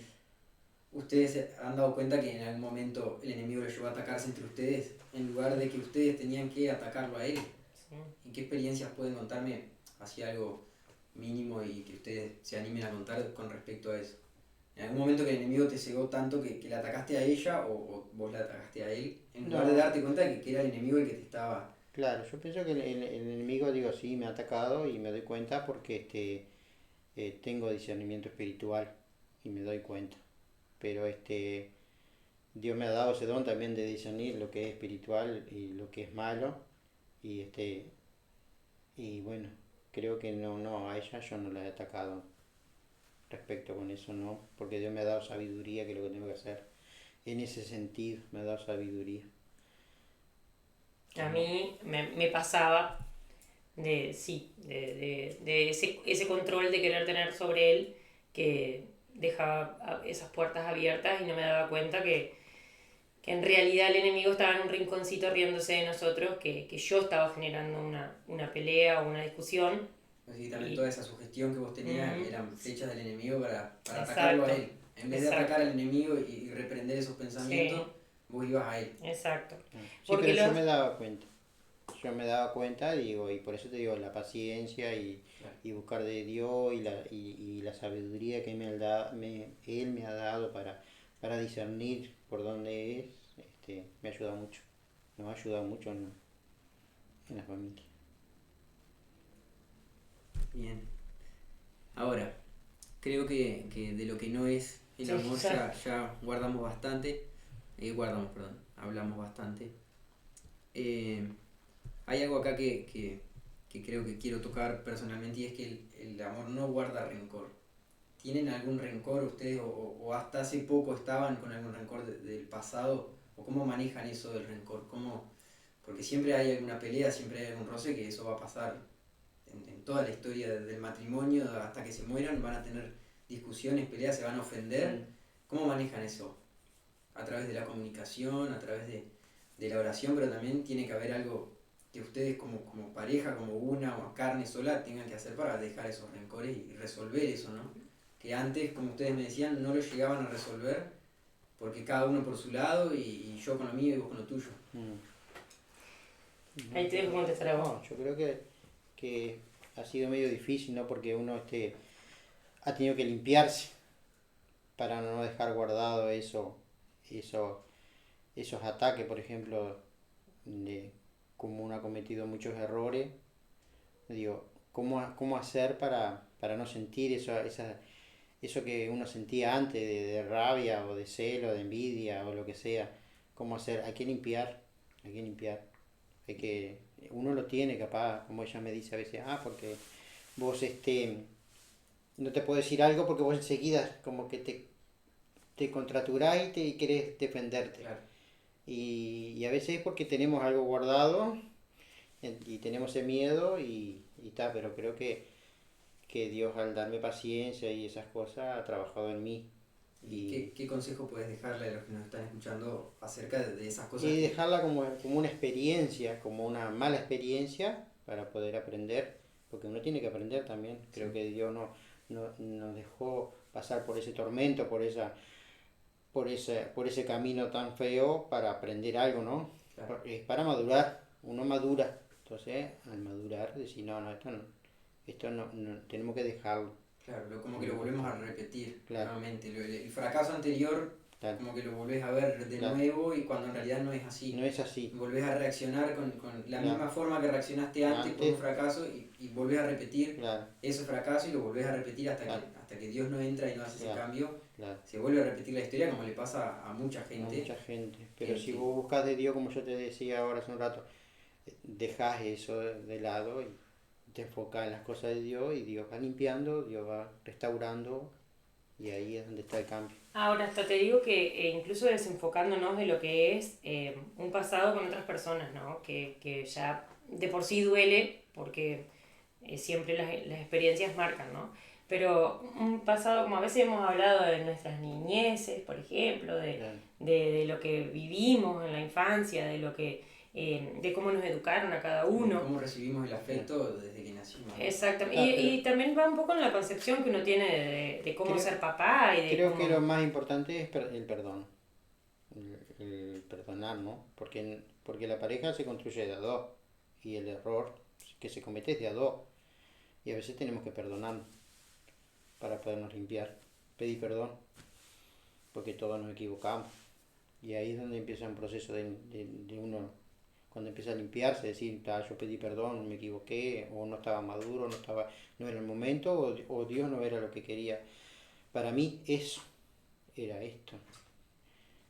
¿Ustedes se han dado cuenta que en algún momento el enemigo lo llevó a atacarse entre ustedes, en lugar de que ustedes tenían que atacarlo a él? Sí. ¿Y qué experiencias pueden contarme, así algo mínimo y que ustedes se animen a contar con respecto a eso? ¿En algún momento que el enemigo te cegó tanto que le atacaste a ella o vos le atacaste a él? En lugar de no, darte cuenta de que era el enemigo el que te estaba... claro, yo pienso que el enemigo, digo, sí, me ha atacado y me doy cuenta porque tengo discernimiento espiritual y me doy cuenta. Pero Dios me ha dado ese don también de discernir lo que es espiritual y lo que es malo. Y y bueno, creo que no, a ella yo no la he atacado respecto con eso, no, porque Dios me ha dado sabiduría, que es lo que tengo que hacer. En ese sentido, me ha dado sabiduría. A mí me pasaba de, sí, de ese control de querer tener sobre él, que dejaba esas puertas abiertas y no me daba cuenta que en realidad el enemigo estaba en un rinconcito riéndose de nosotros, que yo estaba generando una pelea o una discusión. Así que también Y, toda esa sugestión que vos tenías mm, eran flechas del enemigo para atacarlo a exacto, él. En vez de exacto, atacar al enemigo y reprender esos sí, pensamientos, vos ibas a él. exacto. Sí, Porque pero yo los, me daba cuenta. Yo me daba cuenta, digo, y por eso te digo, la paciencia Claro. y buscar de Dios y la sabiduría que Él me ha dado para discernir por dónde es, me ayuda mucho. Nos ha ayudado mucho en la familia. Bien. Ahora, creo que de lo que no es el sí, amor ya, ya guardamos bastante. Perdón, hablamos bastante. Eh, Hay algo acá que creo que quiero tocar personalmente y es que el amor no guarda rencor. ¿Tienen algún rencor ustedes o hasta hace poco estaban con algún rencor del pasado? ¿O cómo manejan eso del rencor? Porque siempre hay alguna pelea, siempre hay algún roce, que eso va a pasar en toda la historia del matrimonio, hasta que se mueran, van a tener discusiones, peleas, se van a ofender. Mm. ¿Cómo manejan eso? A través de la comunicación, a través de la oración, pero también tiene que haber algo que ustedes como pareja, como una o carne sola, tengan que hacer para dejar esos rencores y resolver eso, ¿no? Que antes, como ustedes me decían, no lo llegaban a resolver porque cada uno por su lado y yo con lo mío y vos con lo tuyo. ahí te dejo contestar a vos. No, yo creo que ha sido medio difícil, ¿no? Porque uno ha tenido que limpiarse para no dejar guardado eso, esos ataques, por ejemplo, de como uno ha cometido muchos errores. Digo, cómo hacer para no sentir eso que uno sentía antes de rabia o de celo, de envidia o lo que sea? ¿Cómo hacer? Hay que limpiar, hay que limpiar. Uno lo tiene capaz, como ella me dice a veces, porque vos no te puedo decir algo porque vos enseguida como que te contraturás y querés defenderte. Claro. Y a veces es porque tenemos algo guardado y tenemos ese miedo y tal, pero creo que Dios al darme paciencia y esas cosas ha trabajado en mí. ¿Y qué consejo puedes dejarle a los que nos están escuchando acerca de esas cosas? Y dejarla como una experiencia, como una mala experiencia para poder aprender, porque uno tiene que aprender también. Creo que Dios no nos dejó pasar por ese tormento, por ese camino tan feo para aprender algo, ¿no? Claro. Es para madurar, uno madura. Entonces, al madurar, decir, no, esto no, tenemos que dejarlo. Claro, como que lo volvemos a repetir Claro. nuevamente. El fracaso anterior, Claro. como que lo volvés a ver de Claro. nuevo y cuando en realidad no es así. No es así. Volvés a reaccionar con la Claro. misma forma que reaccionaste antes por un Antes, fracaso y volvés a repetir claro, ese fracaso y lo volvés a repetir Claro. hasta que Dios no entra y no hace ese Claro. cambio. claro. Se vuelve a repetir la historia como le pasa a mucha A gente. mucha gente. Pero que- si que- vos buscas de Dios, como yo te decía ahora hace un rato, dejas eso de lado y te enfocas en las cosas de Dios y Dios va limpiando, Dios va restaurando y ahí es donde está el cambio. Ahora, hasta te digo que incluso desenfocándonos de lo que es un pasado con otras personas, ¿no? Que ya de por sí duele porque siempre las experiencias marcan, ¿no? Pero un pasado, como a veces hemos hablado de nuestras niñeces, por ejemplo, Claro. de lo que vivimos en la infancia, de lo que de cómo nos educaron a cada uno. Cómo recibimos el afecto desde que nacimos. Exactamente. Ah, Y también va un poco en la concepción que uno tiene de cómo Creo- ser papá y de Creo cómo... que lo más importante es el perdón. El perdonar, ¿no? Porque la pareja se construye de a dos y el error que se comete es de a dos. Y a veces tenemos que perdonar para podernos limpiar, pedir perdón, porque todos nos equivocamos. Y ahí es donde empieza un proceso de uno, cuando empieza a limpiarse, decir, yo pedí perdón, me equivoqué, o no estaba maduro, no era el momento, o Dios no era lo que quería. Para mí eso era esto,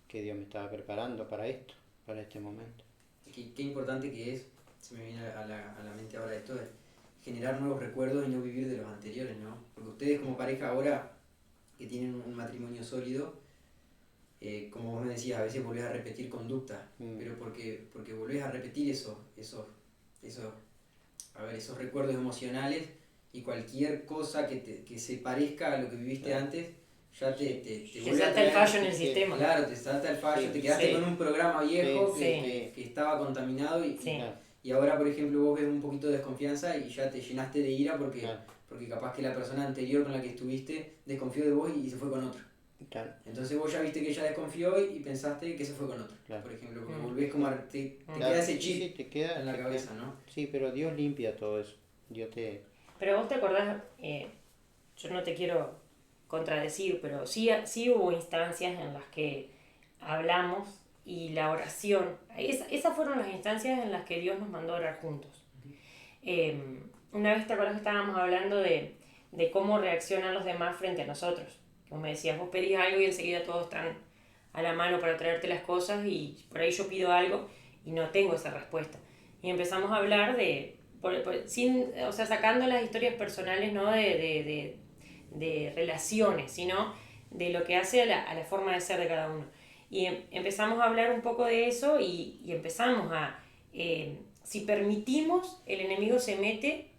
que Dios me estaba preparando para esto, para este momento. Qué importante que es, se me viene a la mente ahora esto, de generar nuevos recuerdos y no vivir de los anteriores, ¿no? Porque ustedes como pareja ahora, que tienen un matrimonio sólido, como vos me decías, a veces volvés a repetir conductas, pero porque volvés a repetir esos recuerdos emocionales y cualquier cosa que se parezca a lo que viviste Claro. antes, ya te Que vuelve a salta el traer. fallo en el Sí, sistema. Claro, te salta el fallo, Sí, te quedaste sí. con un programa viejo Sí, que estaba contaminado Sí. Claro, y ahora, por ejemplo, vos ves un poquito de desconfianza y ya te llenaste de ira porque, claro, porque capaz que la persona anterior con la que estuviste desconfió de vos y se fue con otro. claro, Entonces vos ya viste que ella desconfió y pensaste que se fue con otro, Claro. por ejemplo, porque Mm. volvés como te claro. queda ese Sí, chip sí, te queda, en la cabeza, ¿no? Sí, pero Dios limpia todo eso. Dios te... Pero vos te acordás, yo no te quiero contradecir, pero sí hubo instancias en las que hablamos y la oración, esas fueron las instancias en las que Dios nos mandó a orar juntos. Una vez te acordás que estábamos hablando de cómo reaccionan los demás frente a nosotros. Como me decías, vos pedís algo y enseguida todos están a la mano para traerte las cosas y por ahí yo pido algo y no tengo esa respuesta. Y empezamos a hablar sacando las historias personales, ¿no? de relaciones, sino de lo que hace a la forma de ser de cada uno. Y empezamos a hablar un poco de eso y empezamos a, si permitimos, el enemigo se mete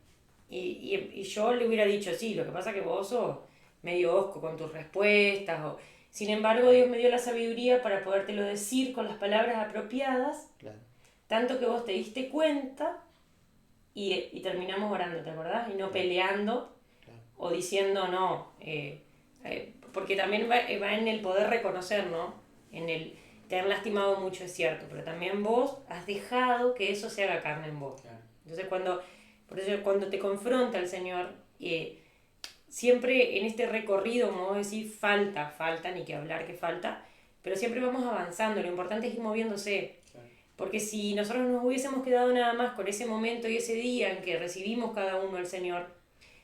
y yo le hubiera dicho, sí, lo que pasa es que vos sos medio osco con tus respuestas, sin embargo Dios me dio la sabiduría para podértelo decir con las palabras apropiadas, Claro, tanto que vos te diste cuenta y terminamos orando, ¿te acordás? Y no peleando claro, o diciendo no, porque también va en el poder reconocer, ¿no? En el te han lastimado mucho, es cierto, pero también vos has dejado que eso se haga carne en vos. Claro. Entonces por eso cuando te confronta el Señor, siempre en este recorrido, como vos decís, falta, ni que hablar que falta, pero siempre vamos avanzando, lo importante es ir moviéndose. Claro. Porque si nosotros nos hubiésemos quedado nada más con ese momento y ese día en que recibimos cada uno al Señor,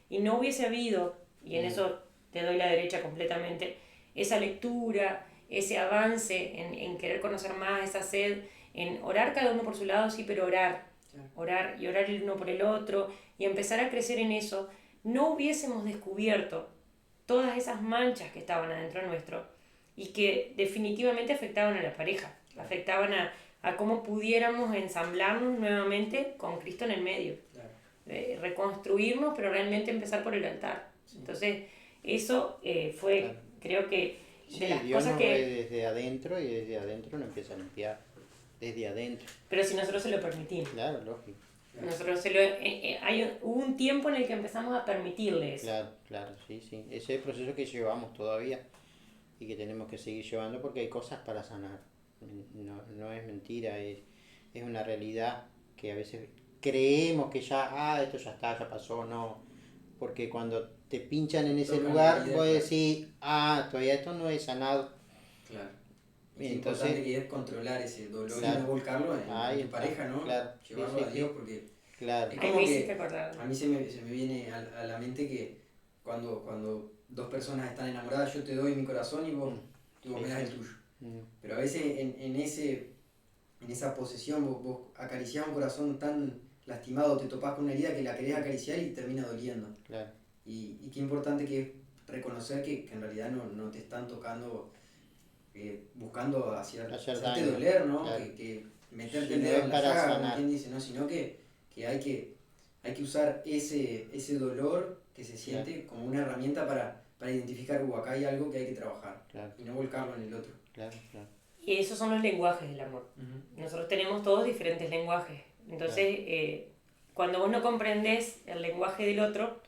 y no hubiese habido, y en eso te doy la derecha completamente, esa lectura, ese avance en querer conocer más, esa sed, en orar cada uno por su lado, sí, pero orar y orar el uno por el otro, y empezar a crecer en eso, no hubiésemos descubierto todas esas manchas que estaban adentro nuestro y que definitivamente afectaban a la pareja, afectaban a cómo pudiéramos ensamblarnos nuevamente con Cristo en el medio. Claro. Reconstruirnos, pero realmente empezar por el altar. Sí. Entonces, eso fue, Claro. creo que, de Sí, las Dios cosas nos que... ve desde adentro y desde adentro nos empieza a limpiar. Desde adentro. Pero si nosotros se lo permitimos. Claro, lógico. Nosotros hubo un tiempo en el que empezamos a permitirle eso. Claro, claro, sí, sí. Ese es el proceso que llevamos todavía y que tenemos que seguir llevando porque hay cosas para sanar. No es mentira, es una realidad que a veces creemos que ya, esto ya está, ya pasó, no. Porque cuando te pinchan en ese Tocan lugar, la herida, vos claro. decís, todavía esto no es sanado. Claro. Y Es entonces, importante que es controlar ese dolor y claro, no volcarlo en ahí tu está, pareja, ¿no? claro, sí, Llevarlo sí, a Dios sí, porque claro, es Ahí como me hiciste que acordar. a mí se me viene a la mente que cuando dos personas están enamoradas, yo te doy mi corazón y vos sí, me das sí. el tuyo. Pero a veces en esa posesión vos acariciás un corazón tan lastimado, te topás con una herida que la querés acariciar y termina doliendo. Claro, Y qué importante que es reconocer que en realidad no te están tocando buscando hacer hacerte daño, doler, ¿no? claro. Que meterte Si el no dedo es en la para llaga, como sanar, quien dice, ¿no? Sino que hay que usar ese dolor que se claro, siente como una herramienta para identificar, acá hay algo que hay que trabajar claro, y no volcarlo en el otro. claro, claro, Y esos son los lenguajes del amor. Nosotros tenemos todos diferentes lenguajes. Entonces, cuando vos no comprendés el lenguaje del otro,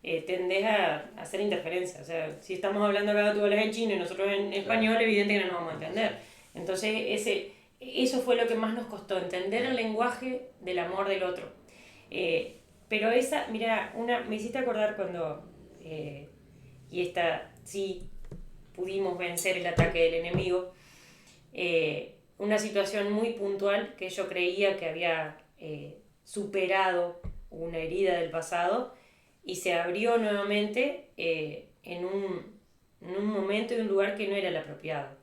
tendés a hacer interferencia. O sea, si estamos hablando acá, tú hablas en chino y nosotros en español, evidente que no nos vamos a entender. Entonces, eso fue lo que más nos costó, entender el lenguaje del amor del otro. Pero mira, me hiciste acordar cuando, sí, pudimos vencer el ataque del enemigo, una situación muy puntual que yo creía que había superado una herida del pasado y se abrió nuevamente en un momento y un lugar que no era el apropiado.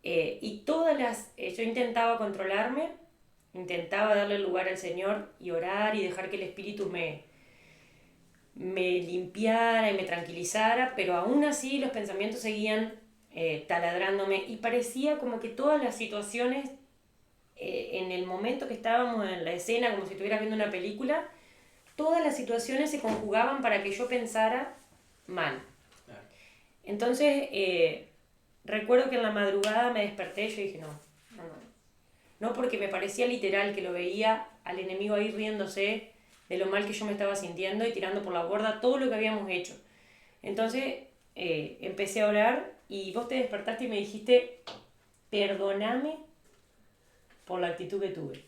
Yo intentaba controlarme, intentaba darle lugar al Señor y orar y dejar que el Espíritu me limpiara y me tranquilizara, pero aún así los pensamientos seguían taladrándome y parecía como que todas las situaciones, en el momento que estábamos en la escena, como si estuvieras viendo una película, todas las situaciones se conjugaban para que yo pensara mal. Claro. Entonces, recuerdo que en la madrugada me desperté y yo dije, no, porque me parecía literal que lo veía al enemigo ahí riéndose de lo mal que yo me estaba sintiendo y tirando por la borda todo lo que habíamos hecho. Entonces empecé a orar y vos te despertaste y me dijiste, perdóname por la actitud que tuve.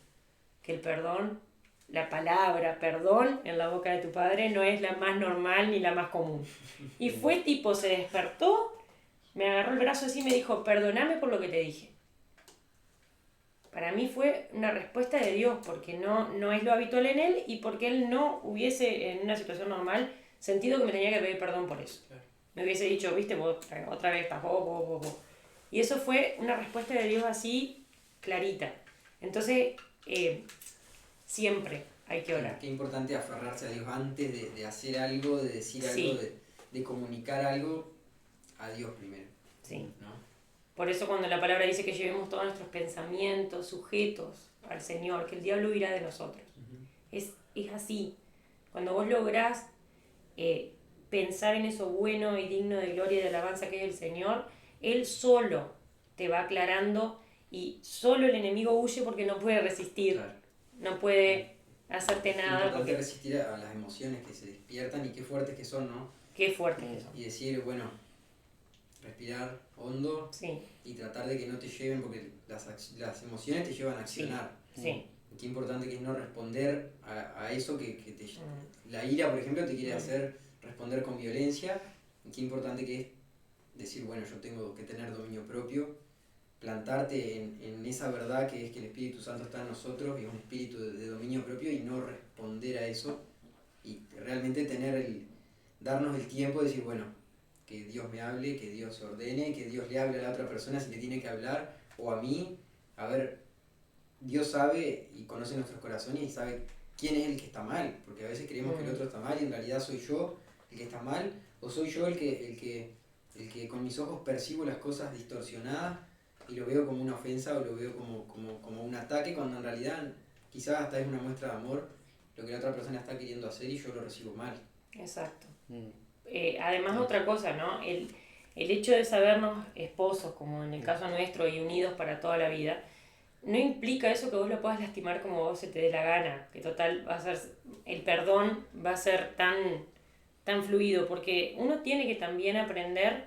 Que el perdón, la palabra perdón en la boca de tu padre no es la más normal ni la más común. Y fue tipo, se despertó, me agarró el brazo así y me dijo, perdóname por lo que te dije. Para mí fue una respuesta de Dios, porque no es lo habitual en Él y porque Él no hubiese, en una situación normal, sentido que me tenía que pedir perdón por eso. Claro. Me hubiese dicho, viste, vos otra vez estás vos. Y eso fue una respuesta de Dios así, clarita. Entonces, siempre hay que orar. Qué importante aferrarse a Dios antes de hacer algo, de decir algo, Sí. de comunicar algo, a Dios primero. Sí. ¿No? Por eso cuando la palabra dice que llevemos todos nuestros pensamientos sujetos al Señor, que el diablo huirá de nosotros. Es así. Cuando vos lográs pensar en eso bueno y digno de gloria y de alabanza que es el Señor, Él solo te va aclarando y solo el enemigo huye porque no puede resistir. Claro. No puede hacerte Es nada. importante Porque resistir a las emociones que se despiertan y qué fuertes que son, ¿no? qué fuerte que son. Y decir, bueno, respirar hondo Sí, y tratar de que no te lleven, porque las emociones te llevan a accionar. sí. Y qué importante que es no responder a eso que la ira, por ejemplo, te quiere hacer responder con violencia. Y qué importante que es decir, bueno, yo tengo que tener dominio propio, plantarte en esa verdad que es que el Espíritu Santo está en nosotros y es un espíritu de dominio propio y no responder a eso y realmente darnos el tiempo de decir, bueno, que Dios me hable, que Dios ordene, que Dios le hable a la otra persona si le tiene que hablar, o a mí. A ver, Dios sabe y conoce nuestros corazones y sabe quién es el que está mal, porque a veces creemos que el otro está mal y en realidad soy yo el que está mal, o soy yo el que con mis ojos percibo las cosas distorsionadas y lo veo como una ofensa o lo veo como un ataque, cuando en realidad quizás hasta es una muestra de amor lo que la otra persona está queriendo hacer y yo lo recibo mal. Exacto. Además, otra cosa, ¿no? El hecho de sabernos esposos, como en el caso nuestro, y unidos para toda la vida, no implica eso que vos lo puedas lastimar como vos se te dé la gana, que total el perdón va a ser tan fluido, porque uno tiene que también aprender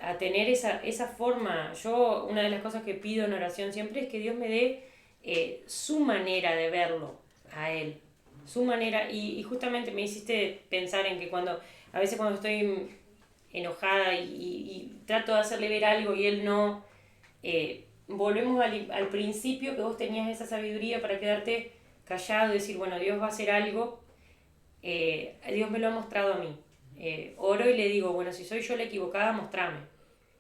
a tener esa forma. Yo, una de las cosas que pido en oración siempre es que Dios me dé su manera de verlo a Él. O su manera, y justamente me hiciste pensar en que a veces cuando estoy enojada y trato de hacerle ver algo y él no, volvemos al principio que vos tenías esa sabiduría para quedarte callado y decir, bueno, Dios va a hacer algo, Dios me lo ha mostrado a mí. Oro y le digo, bueno, si soy yo la equivocada, mostrame.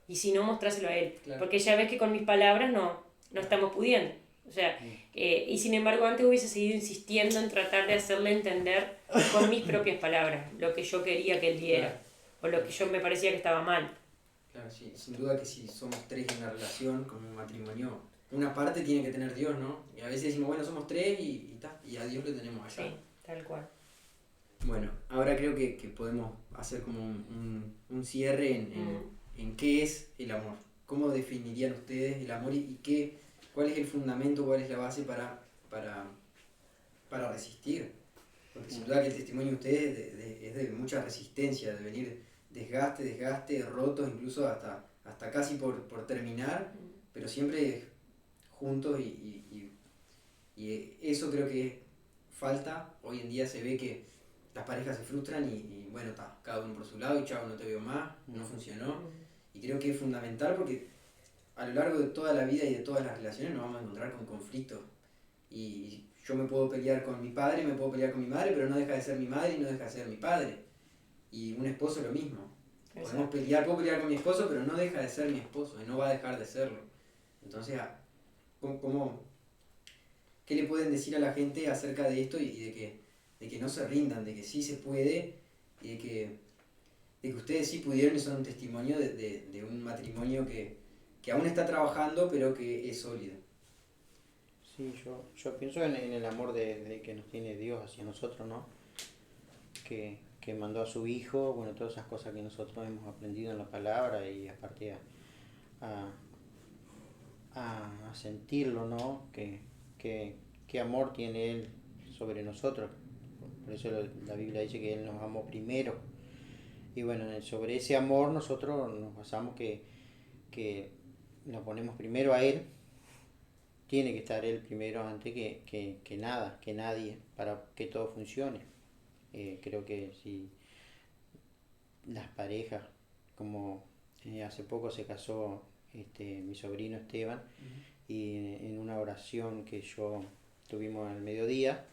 Y si no, mostráselo a él. Claro. Porque ya ves que con mis palabras no estamos pudiendo. O sea, y sin embargo antes hubiese seguido insistiendo en tratar de hacerle entender con mis propias palabras lo que yo quería que él diera, o lo que yo me parecía que estaba mal. Claro, sí, sin duda que si somos tres en una relación, como un matrimonio, una parte tiene que tener Dios, ¿no? Y a veces decimos, bueno, somos tres y a Dios lo tenemos allá. Sí, tal cual. Bueno, ahora creo que podemos hacer como un cierre en qué es el amor. ¿Cómo definirían ustedes el amor y cuál es el fundamento, cuál es la base para resistir? Porque sin duda que el testimonio de ustedes es de mucha resistencia, de venir desgaste, rotos, incluso hasta casi por terminar, pero siempre juntos y eso creo que falta. Hoy en día se ve que las parejas se frustran y bueno, cada uno por su lado y chao, no te veo más, no funcionó. Y creo que es fundamental porque a lo largo de toda la vida y de todas las relaciones nos vamos a encontrar con conflictos. Y yo me puedo pelear con mi padre, me puedo pelear con mi madre, pero no deja de ser mi madre y no deja de ser mi padre. Y un esposo lo mismo. Puedo pelear con mi esposo, pero no deja de ser mi esposo y no va a dejar de serlo. Entonces, ¿qué le pueden decir a la gente acerca de esto y de que no se rindan, de que sí se puede y de que ustedes sí pudieron y son un testimonio de un matrimonio que aún está trabajando, pero que es sólido? Sí, yo pienso en el amor que nos tiene Dios hacia nosotros, ¿no? Que mandó a su Hijo, bueno, todas esas cosas que nosotros hemos aprendido en la palabra y aparte a sentirlo, ¿no? Qué amor tiene Él sobre nosotros. Por eso la Biblia dice que Él nos amó primero. Y bueno, sobre ese amor nosotros nos basamos que nos ponemos primero a Él. Tiene que estar Él primero antes que nada, que nadie, para que todo funcione. Creo que si las parejas, como hace poco se casó mi sobrino Esteban, y en una oración que yo tuvimos al mediodía,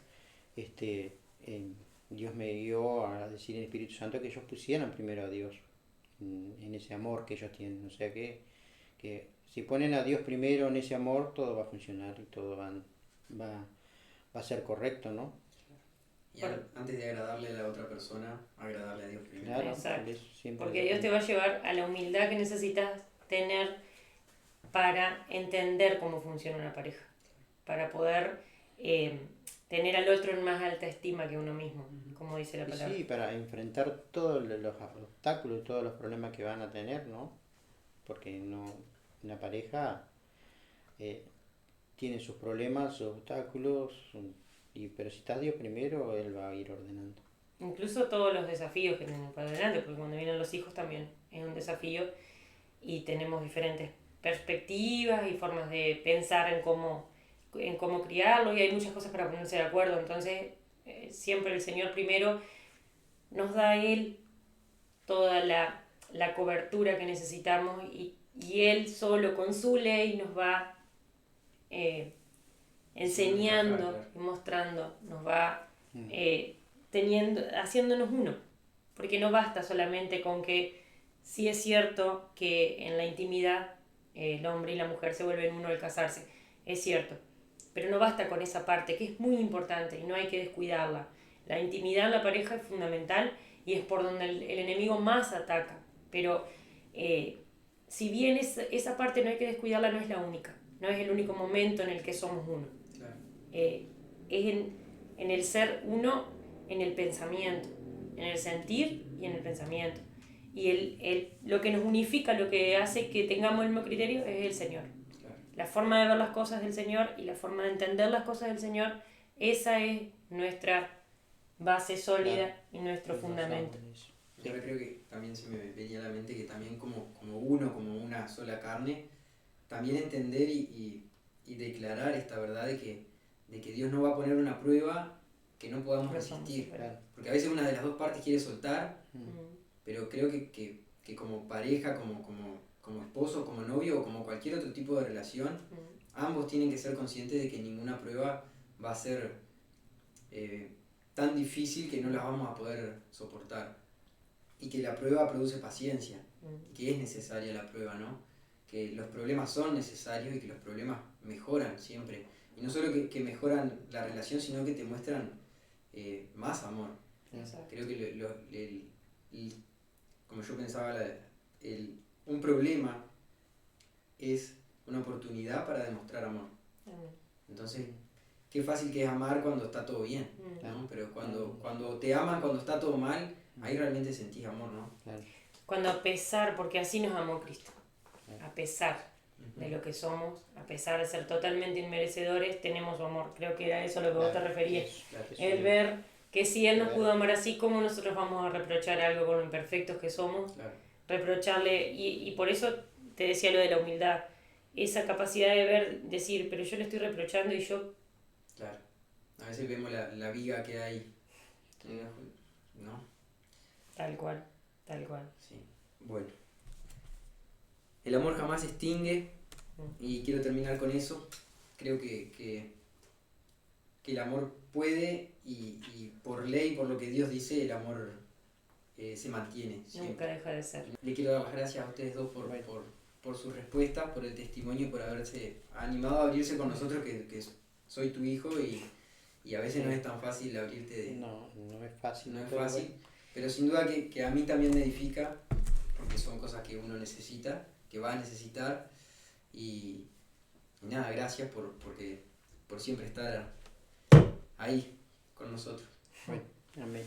Dios me guió a decir en el Espíritu Santo que ellos pusieran primero a Dios en ese amor que ellos tienen. O sea que si ponen a Dios primero en ese amor, todo va a funcionar y todo va a ser correcto, ¿no? Y antes de agradarle a la otra persona, agradarle a Dios primero. Claro, Exacto. siempre Porque Dios te va a llevar a la humildad que necesitas tener para entender cómo funciona una pareja, para poder tener al otro en más alta estima que uno mismo, como dice la palabra. Sí, para enfrentar todos los obstáculos y todos los problemas que van a tener, ¿no? Porque una pareja tiene sus problemas, sus obstáculos, pero si está Dios primero, Él va a ir ordenando. Incluso todos los desafíos que tenemos para adelante, porque cuando vienen los hijos también es un desafío y tenemos diferentes perspectivas y formas de pensar en cómo criarlo y hay muchas cosas para ponerse de acuerdo. Entonces, siempre el Señor primero nos da a Él toda la cobertura que necesitamos y Él solo con su ley nos va enseñando y mostrando, nos va haciéndonos uno. Porque no basta solamente con que sí es cierto que en la intimidad el hombre y la mujer se vuelven uno al casarse, es cierto, pero no basta con esa parte que es muy importante y no hay que descuidarla. La intimidad en la pareja es fundamental y es por donde el enemigo más ataca, pero si bien esa parte no hay que descuidarla, no es la única, no es el único momento en el que somos uno. Claro. Es en el ser uno, en el pensamiento, en el sentir y en el pensamiento. Y lo que nos unifica, lo que hace que tengamos el mismo criterio es el Señor. Claro. La forma de ver las cosas del Señor y la forma de entender las cosas del Señor, esa es nuestra base sólida y nuestro fundamento. Yo ahora creo que también se me venía a la mente que también como uno, como una sola carne, también entender y declarar esta verdad de que Dios no va a poner una prueba que no podamos No somos resistir. superables. Porque a veces una de las dos partes quiere soltar, Mm, pero creo que como pareja, como esposo, como novio o como cualquier otro tipo de relación, mm, ambos tienen que ser conscientes de que ninguna prueba va a ser tan difícil que no las vamos a poder soportar. Y que la prueba produce paciencia, mm. que es necesaria la prueba, ¿no? Que los problemas son necesarios y que los problemas mejoran siempre. Y no solo que mejoran la relación, sino que te muestran más amor. Exacto. Creo que como yo pensaba, un problema es una oportunidad para demostrar amor. Mm, Entonces, qué fácil que es amar cuando está todo bien, mm. ¿no? Pero cuando te aman, cuando está todo mal, ahí realmente sentís amor, ¿no? Claro. Cuando a pesar, porque así nos amó Cristo, Claro. a pesar de lo que somos, a pesar de ser totalmente inmerecedores, tenemos su amor. Creo que era eso a lo que vos te Claro. referías. Claro. El ver que si Él nos Claro. pudo amar así, ¿cómo nosotros vamos a reprochar algo con lo imperfectos que somos? Claro. Reprocharle, y por eso te decía lo de la humildad, esa capacidad de ver, decir, pero yo le estoy reprochando y yo, Claro. A veces vemos la viga que hay, ¿no? tal cual, tal cual. Sí. Bueno. El amor jamás se extingue y quiero terminar con eso. Creo que el amor puede y por ley, por lo que Dios dice, el amor se mantiene siempre. Nunca deja de ser. Le quiero dar las gracias a ustedes dos por sus respuestas, por el testimonio, por haberse animado a abrirse con nosotros, que soy tu hijo y a veces no es tan fácil abrirte de... No, no es fácil. No es pero fácil, bueno. pero sin duda que a mí también me edifica, porque son cosas que uno necesita, que va a necesitar, y nada, gracias por siempre estar ahí con nosotros. Bueno, amén.